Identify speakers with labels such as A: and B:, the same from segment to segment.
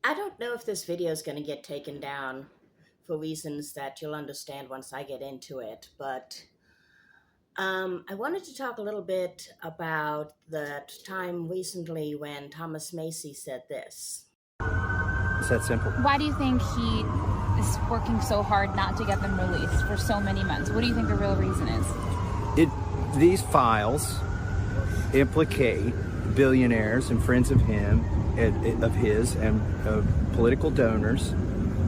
A: I don't know if this video is going to get taken down for reasons that you'll understand once I get into it, but I wanted to talk a little bit about the time recently when Thomas Macy said this.
B: It's that simple.
C: Why do you think he is working so hard not to get them released for so many months? What do you think the real reason is?
B: These files implicate billionaires and friends of his and political donors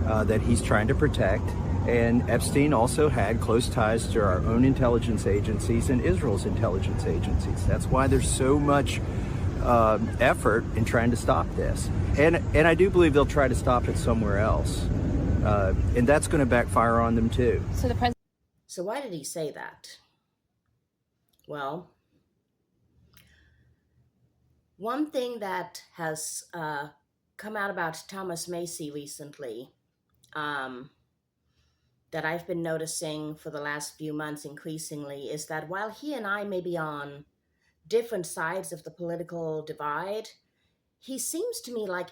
B: that he's trying to protect. And Epstein also had close ties to our own intelligence agencies and Israel's intelligence agencies. That's why there's so much effort in trying to stop this. And I do believe they'll try to stop it somewhere else. And that's going to backfire on them too.
A: So why did he say that? Well, one thing that has come out about Thomas Macy recently that I've been noticing for the last few months increasingly is that while he and I may be on different sides of the political divide, he seems to me like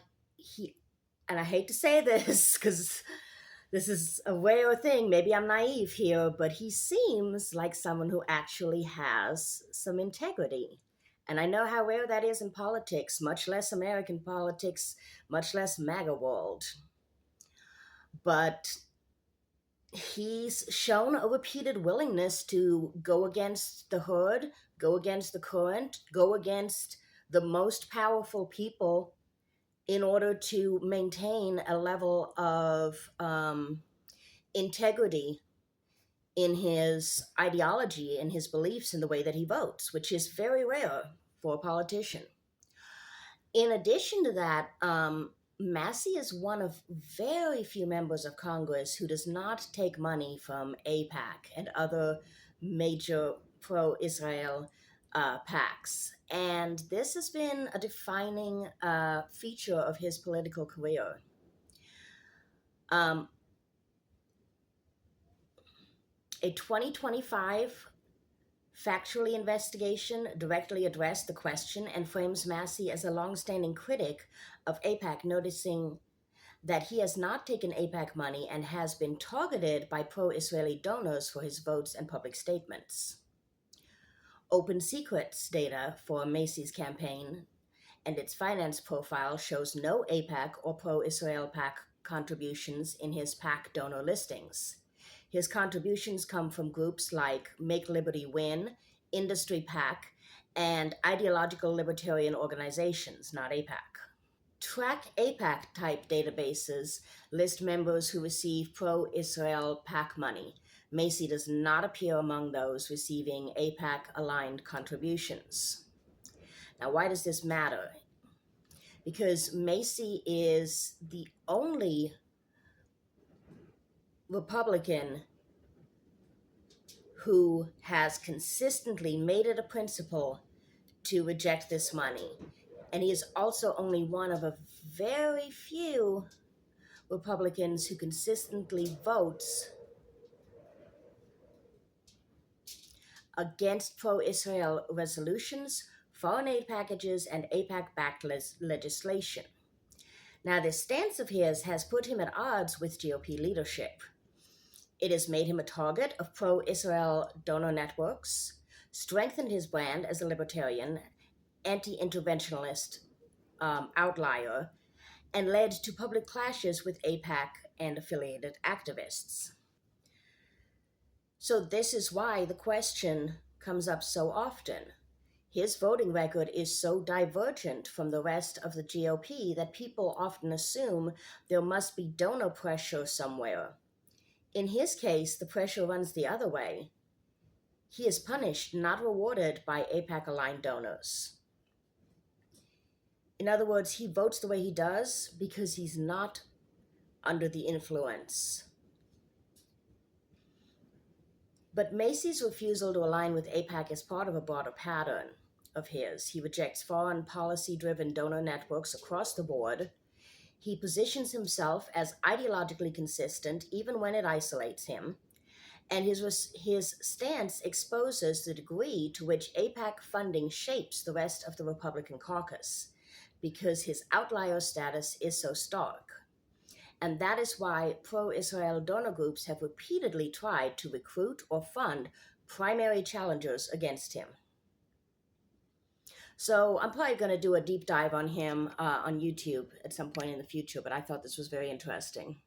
A: and I hate to say this because this is a rare thing, maybe I'm naive here, but he seems like someone who actually has some integrity. And I know how rare that is in politics, much less American politics, much less MAGA world. But he's shown a repeated willingness to go against the herd, go against the current, go against the most powerful people in order to maintain a level of integrity in his ideology and his beliefs in the way that he votes, which is very rare for a politician. In addition to that, Massie is one of very few members of Congress who does not take money from AIPAC and other major pro-Israel PACs. And this has been a defining feature of his political career. A 2025 factually investigation directly addressed the question and frames Massie as a longstanding critic of AIPAC, noticing that he has not taken AIPAC money and has been targeted by pro-Israeli donors for his votes and public statements. Open Secrets data for Macy's campaign and its finance profile shows no AIPAC or pro-Israel PAC contributions in his PAC donor listings. His contributions come from groups like Make Liberty Win, Industry PAC, and ideological libertarian organizations, not AIPAC. Track AIPAC type databases list members who receive pro-Israel PAC money. Macy does not appear among those receiving AIPAC-aligned contributions. Now, why does this matter? Because Macy is the only Republican who has consistently made it a principle to reject this money. And he is also only one of a very few Republicans who consistently votes against pro-Israel resolutions, foreign aid packages, and AIPAC-backed legislation. Now, this stance of his has put him at odds with GOP leadership. It has made him a target of pro-Israel donor networks, strengthened his brand as a libertarian, anti-interventionalist outlier, and led to public clashes with AIPAC and affiliated activists. So this is why the question comes up so often. His voting record is so divergent from the rest of the GOP that people often assume there must be donor pressure somewhere. In his case, the pressure runs the other way. He is punished, not rewarded by AIPAC-aligned donors. In other words, he votes the way he does because he's not under the influence. But Macy's refusal to align with AIPAC is part of a broader pattern of his. He rejects foreign policy-driven donor networks across the board. He positions himself as ideologically consistent even when it isolates him. And his stance exposes the degree to which AIPAC funding shapes the rest of the Republican caucus. because his outlier status is so stark. And that is why pro Israel donor groups have repeatedly tried to recruit or fund primary challengers against him. So I'm probably going to do a deep dive on him on YouTube at some point in the future, but I thought this was very interesting.